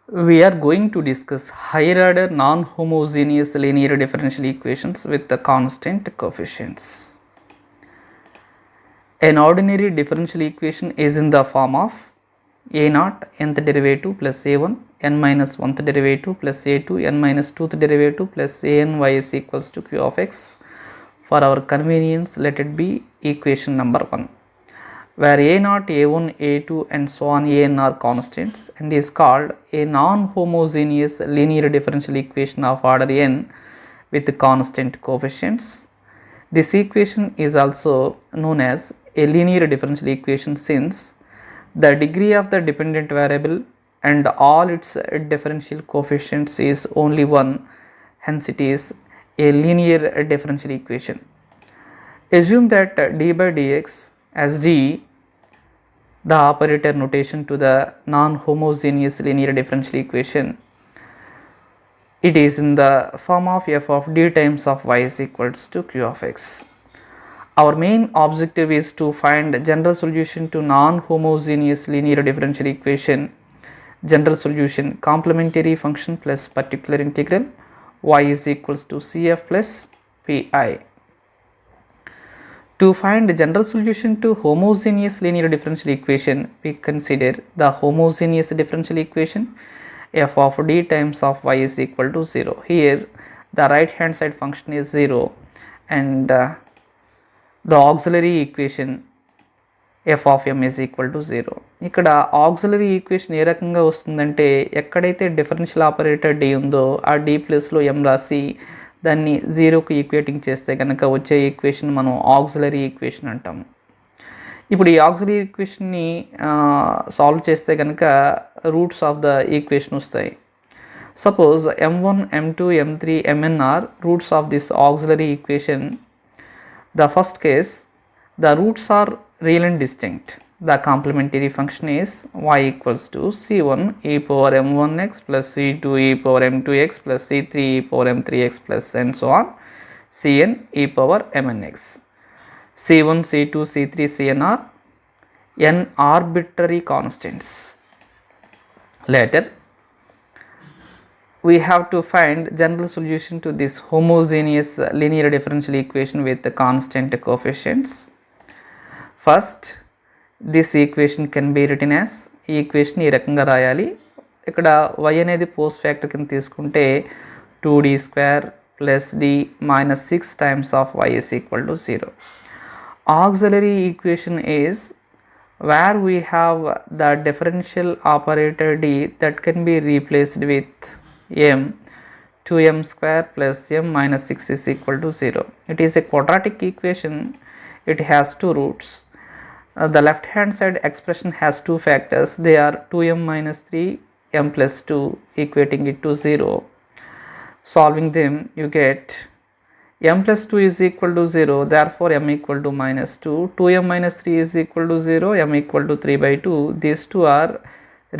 We are going to discuss higher order non-homogeneous linear differential equations with the constant coefficients. An ordinary differential equation is in the form of a naught nth derivative plus a1 n minus 1th derivative plus a2 n minus 2th derivative plus a n y is equals to q of x. For our convenience, let it be equation number 1, where a0, a1, a2 and so on an are constants and is called a non-homogeneous linear differential equation of order n with constant coefficients. This equation is also known as a linear differential equation since the degree of the dependent variable and all its differential coefficients is only 1, hence it is a linear differential equation. Assume that d by dx as d, the operator notation to the non-homogeneous linear differential equation. It is in the form of f of d times of y is equals to q of x. Our main objective is to find general solution to non-homogeneous linear differential equation. General solution: complementary function plus particular integral y is equals to cf plus pi. To find the general solution to homogeneous linear differential equation, we consider the homogeneous differential equation f of d times of y is equal to 0. Here the right hand side function is 0 and the auxiliary equation f of m is equal to 0. ఇక్కడ auxiliary equation ఏ రకంగా వస్తుందంటే, ఎక్కడైతే differential operator d ఉందో ఆ d ప్లస్లో m రాసి దాన్ని 0కు equating చేస్తే కనుక వచ్చే ఈక్వేషన్ మనం ఆక్సిలరీ ఈక్వేషన్ అంటాము. ఇప్పుడు ఈ ఆక్సిలరీ ఈక్వేషన్ని సాల్వ్ చేస్తే కనుక రూట్స్ ఆఫ్ ద ఈక్వేషన్ వస్తాయి. Suppose m1, m2, m3, mn are roots of this auxiliary equation. The first case, the roots are real and distinct. The complementary function is y equals to c1 e power m1x plus c2 e power m2x plus c3 e power m3x plus and so on cn e power mnx. c1, c2, c3, cn are n arbitrary constants. Later, we have to find general solution to this homogeneous linear differential equation with the constant coefficients. First, this equation can be written as, ఈ equation ఈ రకంగా రాయాలి. ఇక్కడ y అనేది post factor కింద తీసుకుంటే 2d² plus d minus 6 times of y is equal to 0. Auxiliary equation is where we have the differential operator d that can be replaced with m, 2m square plus m minus 6 is equal to 0. It is a quadratic equation. It has two roots. The left hand side expression has two factors. They are 2m minus 3, m plus 2, equating it to 0. Solving them, you get m plus 2 is equal to 0, therefore m equal to minus 2. 2m minus 3 is equal to 0, m equal to 3 by 2. These two are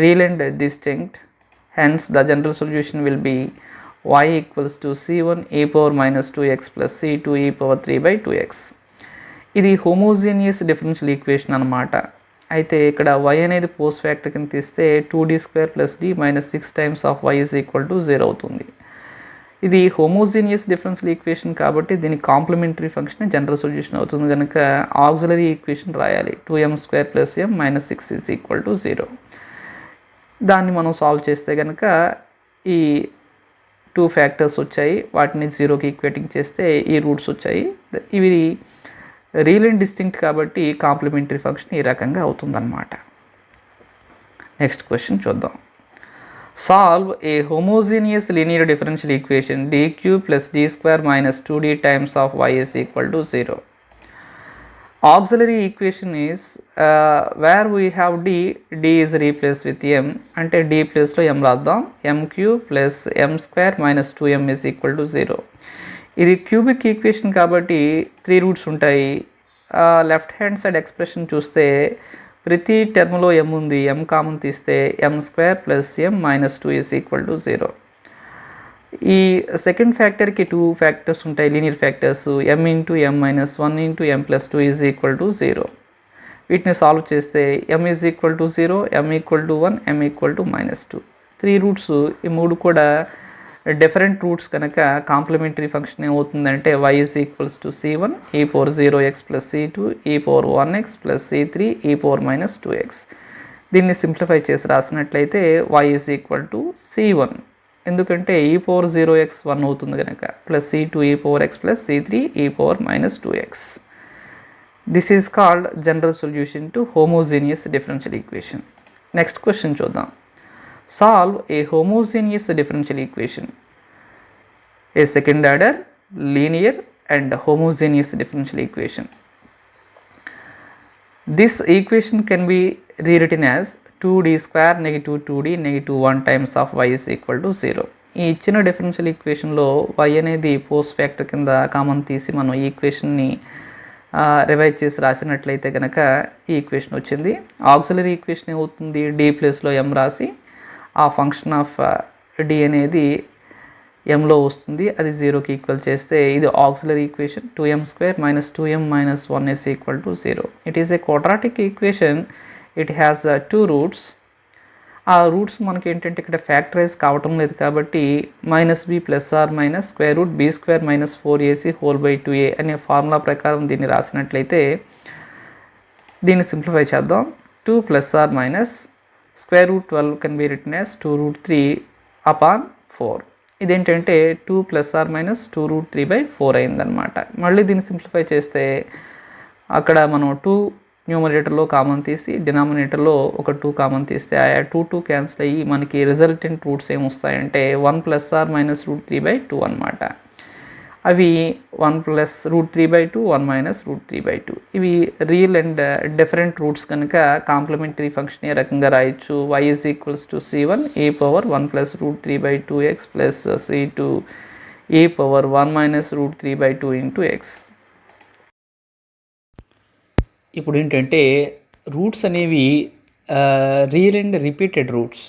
real and distinct. Hence, the general solution will be y equals to c1 e power minus 2x plus c2 e power 3 by 2x. ఇది homogeneous differential equation అనమాట. అయితే ఇక్కడ y అనేది post factor కింద తీస్తే 2d² plus d minus 6 times of y is equal to 0 అవుతుంది. ఇది homogeneous differential equation కాబట్టి దీని కాంప్లిమెంటరీ ఫంక్షన్ జనరల్ సొల్యూషన్ అవుతుంది కనుక ఆక్సిలరీ ఈక్వేషన్ రాయాలి. 2m² plus m minus 6 is equal to 0. దాన్ని మనం సాల్వ్ చేస్తే కనుక ఈ 2 ఫ్యాక్టర్స్ వచ్చాయి, వాటిని 0కి ఈక్వేటింగ్ చేస్తే ఈ రూట్స్ వచ్చాయి. ఇవి రియల్ అండ్ డిస్టింక్ట్ కాబట్టి కాంప్లిమెంటరీ ఫంక్షన్ ఈ రకంగా అవుతుందన్నమాట. నెక్స్ట్ క్వశ్చన్ చూద్దాం. Solve a homogeneous linear differential equation dq plus d² minus 2d times of y is equal to 0. Auxiliary equation is where we have d is replaced with m, అంటే d ప్లేస్లో m రాద్దాం. mq plus m² minus 2m is equal to 0. ఇది cubic equation కాబట్టి 3 roots ఉంటాయి. Left hand side expression చూస్తే ప్రతి టర్మ్లో m ఉంది, m కామన్ తీస్తే m² plus m minus 2 is equal to 0. ఈ సెకండ్ ఫ్యాక్టర్కి 2 ఫ్యాక్టర్స్ ఉంటాయి, linear factors, m into m minus 1 into m plus 2 is equal to 0. వీటిని సాల్వ్ చేస్తే m is equal to 0, m equal to 1, m equal to minus 2. 3 roots, ఈ 3 కూడా different roots కనుక complementary function ఏమవుతుందంటే y is equals to c1 e power 0x plus c2 e power 1x plus c3 e power minus 2x. దీన్ని simplify చేసి రాసినట్లయితే y is equal to c1, ఎందుకంటే e power 0x 1 అవుతుంది కనుక, plus c2 e power x plus c3 e power minus 2x. This is called general solution to homogeneous differential equation. Next question చూద్దాం. Solve a homogeneous differential equation, a second order linear and homogeneous differential equation. This equation can be rewritten as 2d square negative 2d negative 1 times of y is equal to 0. ఈ ఇచ్చిన differential ఈక్వేషన్లో y అనేది post factor కింద common తీసి మనం ఈ ఈక్వేషన్ని revise చేసి రాసినట్లయితే కనుక ఈ ఈక్వేషన్ వచ్చింది. ఆక్సిలరీ ఈక్వేషన్ ఏమవుతుంది, d ప్లేస్లో m రాసి ఆ ఫంక్షన్ ఆఫ్ d అనేది mలో వస్తుంది, అది 0కి ఈక్వల్ చేస్తే ఇది auxiliary equation. 2m² minus 2m minus 1 is equal to 0. It is a quadratic equation. It has 2 roots. ఆ రూట్స్ మనకి ఏంటంటే ఇక్కడ ఫ్యాక్టరైజ్ కావటం లేదు కాబట్టి -b plus or minus square root b² minus 4ac whole by 2a అనే formula ప్రకారం దీన్ని రాసినట్లయితే, దీన్ని సింప్లిఫై చేద్దాం. 2 plus or minus square root 12 can be written as 2 root 3 upon 4. ఇదేంటంటే 2 plus or minus 2 root 3 by 4 అయిందనమాట. మళ్ళీ దీన్ని సింప్లిఫై చేస్తే అక్కడ మనం 2 న్యూమరేటర్లో కామన్ తీసి డినామినేటర్లో ఒక 2 కామన్ తీస్తే ఆ 2 క్యాన్సిల్ అయ్యి మనకి రిజల్టెంట్ రూట్స్ ఏమొస్తాయంటే 1 plus or minus root 3 by 2 అనమాట. అవి 1 plus root 3 by 2, 1 minus root 3 by 2. ఇవి రియల్ అండ్ డిఫరెంట్ రూట్స్ కనుక కాంప్లిమెంటరీ ఫంక్షన్ ఏ రకంగా రాయొచ్చు. y is equals to c1 e power 1 plus root 3 by 2x plus c2 e power 1 minus root 3 by 2 into x. ఇప్పుడు ఏంటంటే roots అనేవి real and repeated roots.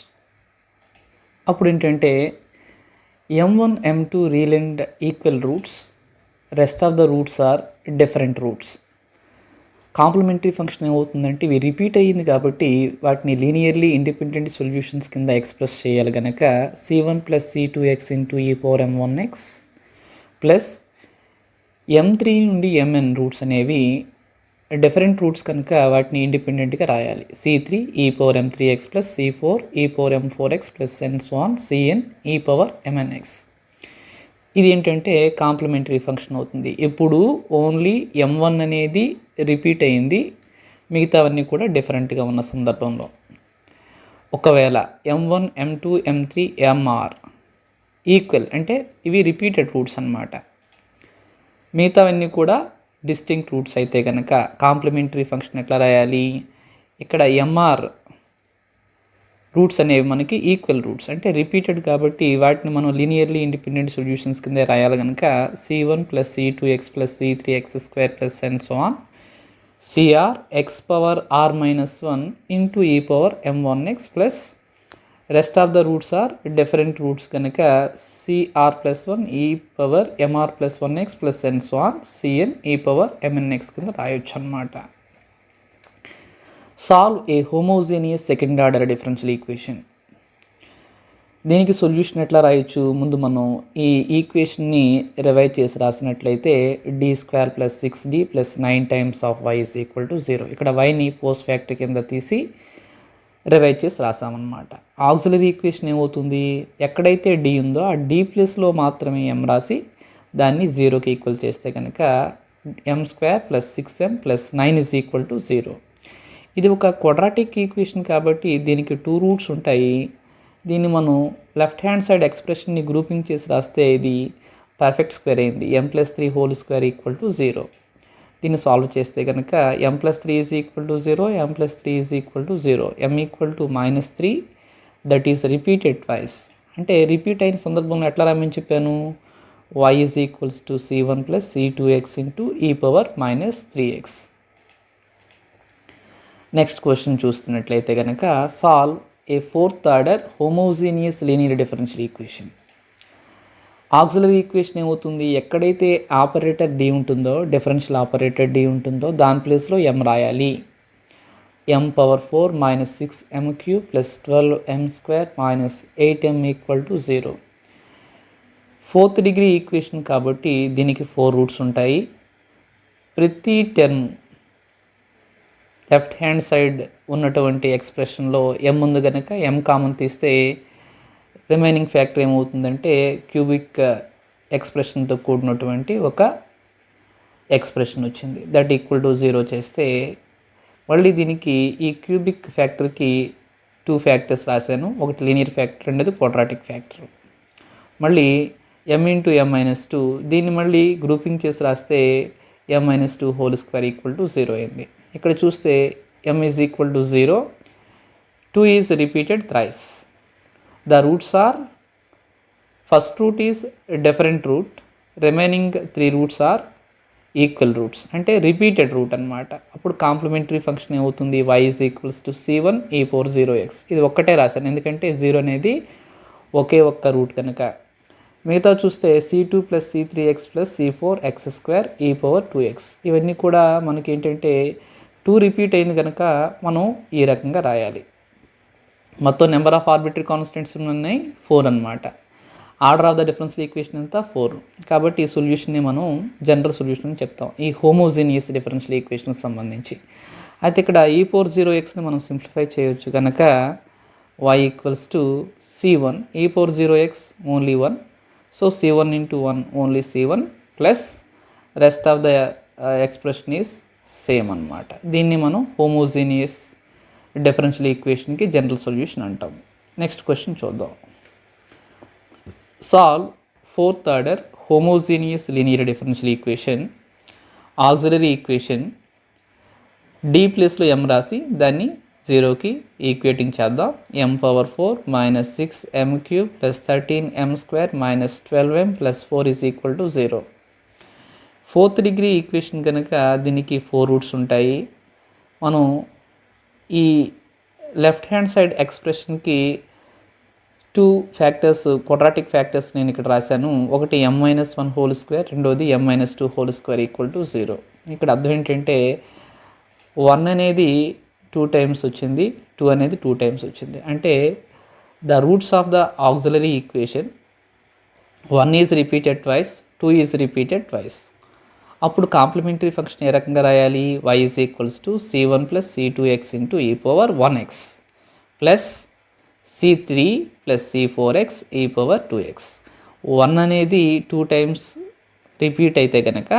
అప్పుడు ఏంటంటే m1 m2 real and equal roots, rest of the roots are different roots. Complementary function ఏమవుతుందంటే ఇవి repeat అయ్యింది కాబట్టి వాటిని లీనియర్లీ ఇండిపెండెంట్ సొల్యూషన్స్ కింద ఎక్స్ప్రెస్ చేయాలి కనుక c1 plus c2x into e power m1x plus m3 నుండి mn రూట్స్ అనేవి డిఫరెంట్ రూట్స్ కనుక వాటిని ఇండిపెండెంట్గా రాయాలి. c3 e power m3x plus c4 e power m4x plus and so on cn e power mnx. ఇది ఏంటంటే కాంప్లిమెంటరీ ఫంక్షన్ అవుతుంది. ఇప్పుడు ఓన్లీ m1 అనేది రిపీట్ అయింది, మిగతావన్నీ కూడా డిఫరెంట్గా ఉన్న సందర్భంలో. ఒకవేళ m1 m2 m3 mr equal అంటే ఇవి రిపీటెడ్ రూట్స్ అన్నమాట, మిగతావన్నీ కూడా డిస్టింక్ట్ రూట్స్ అయితే కనుక కాంప్లిమెంటరీ ఫంక్షన్ ఎట్లా రాయాలి, ఇక్కడ mr రూట్స్ అనేవి మనకి ఈక్వల్ రూట్స్ అంటే రిపీటెడ్ కాబట్టి వాటిని మనం లీనియర్లీ ఇండిపెండెంట్ సొల్యూషన్స్ కింద రాయాలి కనుక c1 plus c2x plus c3x² plus and so on cr x power r minus 1 into e power m1x plus rest of the roots are different roots కనుక cr plus 1 e power mr plus 1x plus and so on cn e power mnx కింద రాయొచ్చు అన్నమాట. Solve a homogeneous second order differential equation. దీనికి solution ఎట్లా రాయొచ్చు, ముందు మనం ఈ ఈక్వేషన్ని రివైజ్ చేసి రాసినట్లయితే d² plus 6d plus 9 times of y is equal to 0. ఇక్కడ yని పోస్ట్ ఫ్యాక్టర్ కింద తీసి రివైజ్ చేసి రాసామన్నమాట. ఆక్సిలరీ ఈక్వేషన్ ఏమవుతుంది, ఎక్కడైతే d ఉందో ఆ d ప్లేస్లో మాత్రమే m రాసి దాన్ని 0కి ఈక్వల్ చేస్తే కనుక m² plus 6m plus 9 is equal to 0. ఇది ఒక క్వాడ్రాటిక్ ఈక్వేషన్ కాబట్టి దీనికి 2 రూట్స్ ఉంటాయి. దీన్ని మనం లెఫ్ట్ హ్యాండ్ సైడ్ ఎక్స్ప్రెషన్ని గ్రూపింగ్ చేసి రాస్తే ఇది పర్ఫెక్ట్ స్క్వేర్ అయింది, m+3 whole square equal to 0. దీన్ని సాల్వ్ చేస్తే కనుక m+3 is equal to 0, m+3 is equal to 0, m equal to -3 that is repeated twice. అంటే రిపీట్ అయిన సందర్భంలో ఎట్లా రామని చెప్పాను, y is equals to c1 plus c2x into e power -3x. Next question చూస్తున్నట్లయితే కనుక solve a fourth order homogeneous linear differential equation. Auxiliary equation ఏమవుతుంది, ఎక్కడైతే ఆపరేటర్ d ఉంటుందో, డిఫరెన్షియల్ ఆపరేటర్ d ఉంటుందో దాని ప్లేస్లో m రాయాలి. m power 4 minus 6m cube plus 12m square minus 8m equal to 0. Fourth degree equation కాబట్టి దీనికి 4 roots ఉంటాయి. ప్రతి టర్మ్ లెఫ్ట్ హ్యాండ్ సైడ్ ఉన్నటువంటి ఎక్స్ప్రెషన్లో m ఉంది కనుక m కామన్ తీస్తే రిమైనింగ్ ఫ్యాక్టర్ ఏమవుతుందంటే క్యూబిక్ ఎక్స్ప్రెషన్తో కూడినటువంటి ఒక ఎక్స్ప్రెషన్ వచ్చింది. దట్ ఈక్వల్ టు 0 చేస్తే మళ్ళీ దీనికి ఈ క్యూబిక్ ఫ్యాక్టర్కి 2 ఫ్యాక్టర్స్ రాశాను. ఒకటి లీనియర్ ఫ్యాక్టర్, రెండోది క్వాడ్రాటిక్ ఫ్యాక్టర్. మళ్ళీ m ఇంటూ m-2 దీన్ని మళ్ళీ గ్రూపింగ్ చేసి రాస్తే m-2 whole square equal to 0 అయింది. ఇక్కడ చూస్తే m is equal to 0, 2 is repeated thrice. The roots are, first root is different root, remaining 3 roots are equal roots, అంటే repeated root అనమాట. అప్పుడు కాంప్లిమెంటరీ ఫంక్షన్ ఏమవుతుంది, y is equals to c1 e power 0x. ఇది ఒక్కటే రాశాను ఎందుకంటే 0 అనేది ఒకే ఒక్క రూట్ కనుక. మిగతా చూస్తే c2 plus c3x plus c4x square e power 2x. ఇవన్నీ కూడా మనకి ఏంటంటే 2 రిపీట్ అయింది కనుక మనం ఈ రకంగా రాయాలి. మొత్తం నెంబర్ ఆఫ్ ఆర్బిటరీ కాన్స్టెంట్స్ ఉన్నాయి 4 అనమాట. Order of the differential equation అంతా 4. కాబట్టి ఈ సొల్యూషన్ని మనం జనరల్ సొల్యూషన్ అని చెప్తాం ఈ హోమోజీనియస్ డిఫరెన్షియల్ ఈక్వేషన్కి సంబంధించి. అయితే ఇక్కడ e పవర్ 0xని మనం సింప్లిఫై చేయొచ్చు కనుక y equals to c1 e power 0x only 1. So c1 into 1 only c1 plus rest of the expression is same అనమాట. దీన్ని మనం హోమోజీనియస్ డిఫరెన్షియల్ ఈక్వేషన్కి జనరల్ సొల్యూషన్ అంటాం. నెక్స్ట్ క్వశ్చన్ చూద్దాం. Solve fourth order homogeneous linear differential equation. Auxiliary equation d ప్లేస్లో m రాసి దాన్ని 0కి ఈక్వేటింగ్ చేద్దాం. m power 4 minus 6m cube plus 13m square minus 12m plus 4 is equal to 0. Fourth degree equation కనుక దీనికి 4 roots ఉంటాయి. మనం ఈ లెఫ్ట్ హ్యాండ్ సైడ్ ఎక్స్ప్రెషన్కి 2 ఫ్యాక్టర్స్, క్వాడ్రాటిక్ ఫ్యాక్టర్స్ నేను ఇక్కడ రాశాను. ఒకటి m-1 హోల్ స్క్వేర్, రెండోది m-2 whole square equal to 0. ఇక్కడ అర్థం ఏంటంటే 1 అనేది 2 టైమ్స్ వచ్చింది, 2 అనేది 2 టైమ్స్ వచ్చింది. అంటే the roots of the auxiliary equation 1 is repeated twice, 2 is repeated twice. అప్పుడు కాంప్లిమెంటరీ ఫంక్షన్ ఏ రకంగా రాయాలి, y is equals to c1 plus c2x into e power 1x plus c3 plus c4x e power 2x. 1 అనేది 2 times repeat అయితే కనుక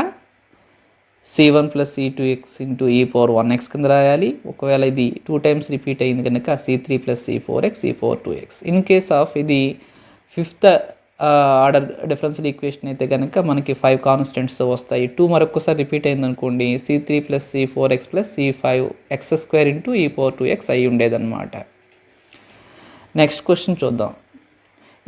c1 plus c2x into e power 1x కింద రాయాలి. ఒకవేళ ఇది 2 టైమ్స్ రిపీట్ అయింది కనుక c3 plus c4x e power 2x. In case of ఇది 5th ఆర్డర్ డిఫరెన్షియల్ ఈక్వేషన్ అయితే కనుక మనకి 5 కాన్స్టెంట్స్ వస్తాయి. 2 మరొకసారి రిపీట్ అయింది అనుకోండి c3 plus c4x plus c5x square into e power 2x అయి ఉండేదన్నమాట. నెక్స్ట్ క్వశ్చన్ చూద్దాం.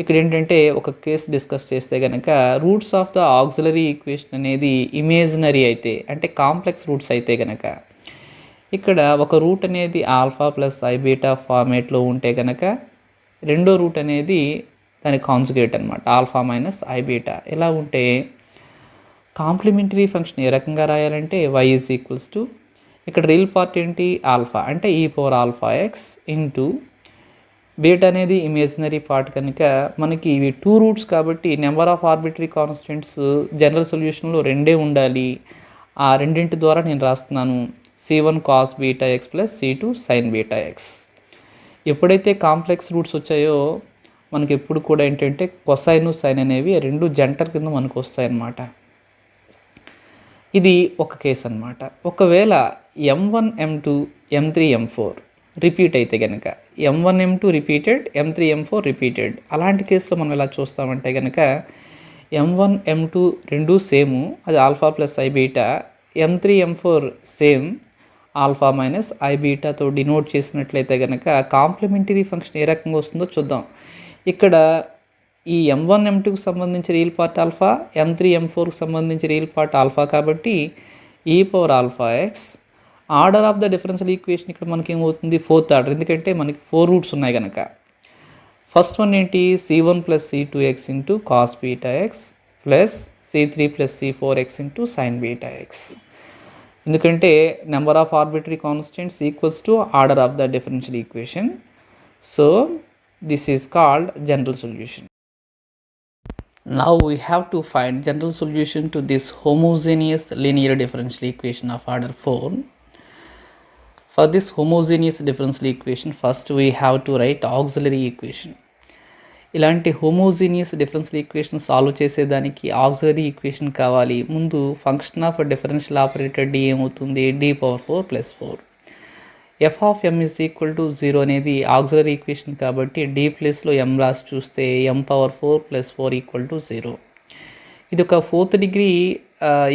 ఇక్కడ ఏంటంటే ఒక కేసు డిస్కస్ చేస్తే కనుక roots of the auxiliary equation అనేది ఇమేజినరీ అయితే, అంటే కాంప్లెక్స్ రూట్స్ అయితే కనుక ఇక్కడ ఒక రూట్ అనేది ఆల్ఫా ప్లస్ ఐ బీటా ఫార్మేట్లో ఉంటే కనుక రెండో రూట్ అనేది దాని కాన్జుగేట్ అనమాట, ఆల్ఫా మైనస్ ఐ బీటా. ఇలా ఉంటే కాంప్లిమెంటరీ ఫంక్షన్ ఏ రకంగా రాయాలంటే y ఈజ్ ఈక్వల్స్ టు, ఇక్కడ రియల్ పార్ట్ ఏంటి ఆల్ఫా, అంటే ఈ power alpha x into beta అనేది ఇమేజినరీ పార్ట్ కనుక మనకి ఇవి 2 రూట్స్ కాబట్టి number of arbitrary constants general సొల్యూషన్లో 2 ఉండాలి. ఆ రెండింటి ద్వారా నేను రాస్తున్నాను c1 cos beta x plus c2 sine beta x. ఎప్పుడైతే కాంప్లెక్స్ రూట్స్ వచ్చాయో మనకి ఎప్పుడు కూడా ఏంటంటే కొసైన్ సైన్ అనేవి 2 జంటర్ కింద మనకు వస్తాయన్నమాట. ఇది ఒక కేసు అనమాట. ఒకవేళ m1 m2 m3 m4 repeat అయితే కనుక m1 m2 repeated, m3 m4 repeated, అలాంటి కేసులో మనం ఎలా చూస్తామంటే కనుక m1 m2 రెండు సేము, అది alpha plus i beta, m3 m4 same alpha minus i బీటాతో డినోట్ చేసినట్లయితే కనుక కాంప్లిమెంటరీ ఫంక్షన్ ఏ రకంగా వస్తుందో చూద్దాం. ఇక్కడ ఈ m1 m2కి సంబంధించి రియల్ పార్ట్ ఆల్ఫా, m3 m4కి సంబంధించి రియల్ పార్ట్ ఆల్ఫా కాబట్టి ఈ power alpha X. Order of the differential equation ఇక్కడ మనకి ఏమవుతుంది 4th ఆర్డర్, ఎందుకంటే మనకి 4 రూట్స్ ఉన్నాయి కనుక. ఫస్ట్ వన్ ఏంటి c1 plus c2x into cos beta x plus c3 plus c4x into sine beta x. ఎందుకంటే number of arbitrary constants equals to order of the differential equation. So this is called general solution. Now we have to find general solution to this homogeneous linear differential equation of order 4. For this homogeneous differential equation, first we have to write auxiliary equation. ఇలాంటి homogeneous differential equation solve చేసేదానికి auxiliary equation కావాలి. ముందు function of differential operator D ఏమవుతుంది, d⁴ + 4. F of M is equal to 0 అనేది auxiliary equation కాబట్టి D ప్లేస్లో ఎం రాసి చూస్తే m⁴ + 4 = 0. ఇది ఒక 4th డిగ్రీ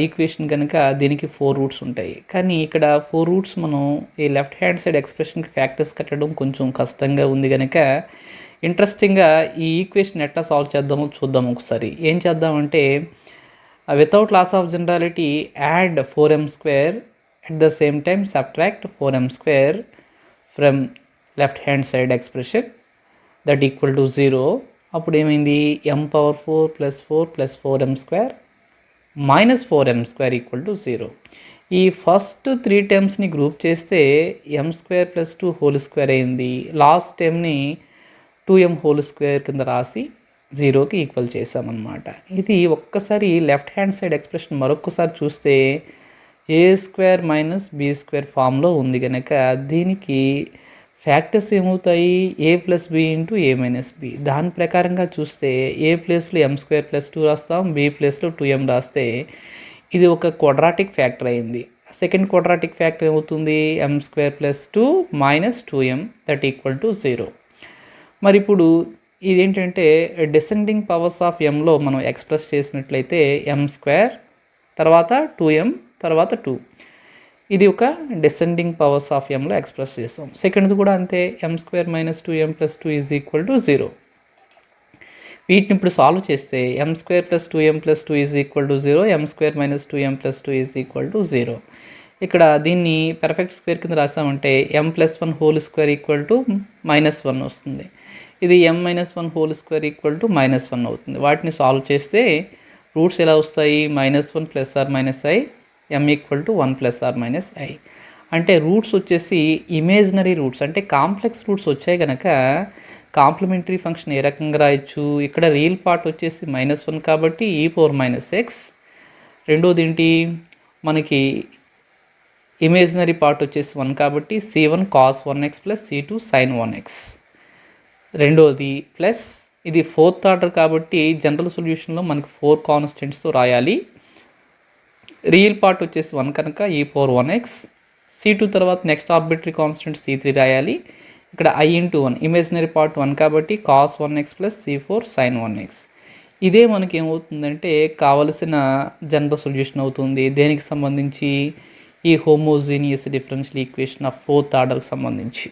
ఈక్వేషన్ కనుక దీనికి 4 రూట్స్ ఉంటాయి. కానీ ఇక్కడ 4 రూట్స్ మనం ఈ లెఫ్ట్ హ్యాండ్ సైడ్ ఎక్స్ప్రెషన్కి ఫ్యాక్టర్స్ కట్టడం కొంచెం కష్టంగా ఉంది కనుక ఇంట్రెస్టింగ్గా ఈ ఈక్వేషన్ ఎట్లా సాల్వ్ చేద్దామో చూద్దాం ఒకసారి. ఏం చేద్దామంటే without loss of generality add 4m² at the same time subtract 4m² from left hand side expression that equal to 0. అప్పుడు ఏమైంది, m⁴ + 4 + 4m² -4m² = 0. ఈ ఫస్ట్ 3 టర్మ్స్ని గ్రూప్ చేస్తే m² + 2 హోల్ స్క్వేర్ అయింది. లాస్ట్ టర్మ్ని 2m హోల్ స్క్వేర్ కింద రాసి 0కి equal చేసామన్నమాట. ఇది ఒక్కసారి లెఫ్ట్ హ్యాండ్ సైడ్ ఎక్స్ప్రెషన్ మరొకసారి చూస్తే a² - b² ఫామ్లో ఉంది కనుక దీనికి ఫ్యాక్టర్స్ ఏమవుతాయి, a + b × a - b. దాని ప్రకారంగా చూస్తే a ప్లేస్లో m² + 2 రాస్తాం, b ప్లేస్లో 2m రాస్తే ఇది ఒక క్వాడ్రాటిక్ ఫ్యాక్టర్ అయింది. సెకండ్ క్వాడ్రాటిక్ ఫ్యాక్టర్ ఏమవుతుంది, m² + 2 - 2m = 0. మరి ఇప్పుడు ఇదేంటంటే డిసెండింగ్ పవర్స్ ఆఫ్ ఎంలో మనం ఎక్స్ప్రెస్ చేసినట్లయితే m² తర్వాత 2m తర్వాత 2. ఇది ఒక డిసెండింగ్ పవర్స్ ఆఫ్ ఎంలో ఎక్స్ప్రెస్ చేస్తాం. సెకండ్ది కూడా అంతే, m² - 2m + 2 = 0. వీటిని ఇప్పుడు సాల్వ్ చేస్తే m² + 2m + 2 = 0, m² - 2m + 2 = 0. ఇక్కడ దీన్ని పర్ఫెక్ట్ స్క్వేర్ కింద రాసామంటే m + 1 హోల్ స్క్వేర్ -1 వస్తుంది. ఇది m - 1 హోల్ స్క్వేర్ -1 అవుతుంది. వాటిని సాల్వ్ చేస్తే రూట్స్ ఎలా వస్తాయి, -1 ± i, m = 1 ± i. అంటే రూట్స్ వచ్చేసి ఇమేజినరీ రూట్స్, అంటే కాంప్లెక్స్ రూట్స్ వచ్చాయి కనుక కాంప్లిమెంటరీ ఫంక్షన్ ఏ రకంగా రాయొచ్చు, ఇక్కడ రియల్ పార్ట్ వచ్చేసి -1 కాబట్టి e⁻⁻x. రెండోది ఏంటి, మనకి ఇమేజినరీ పార్ట్ వచ్చేసి 1 కాబట్టి c1 cos 1x + c2 sin 1x. రెండోది ప్లస్ ఇది 4th ఆర్డర్ కాబట్టి జనరల్ సొల్యూషన్లో మనకి 4 కాన్స్టెంట్స్తో రాయాలి. రియల్ పార్ట్ వచ్చేసి 1 కనుక e⁻1x, c2 తర్వాత నెక్స్ట్ ఆర్బిటరీ కాన్స్టెంట్ c3 రాయాలి. ఇక్కడ i × 1, ఇమేజినరీ పార్ట్ 1 కాబట్టి cos 1x + c4 sin 1x. ఇదే మనకి ఏమవుతుందంటే కావలసిన జనరల్ సొల్యూషన్ అవుతుంది. దేనికి సంబంధించి, ఈ homogeneous differential equation of 4th ఆర్డర్కి సంబంధించి.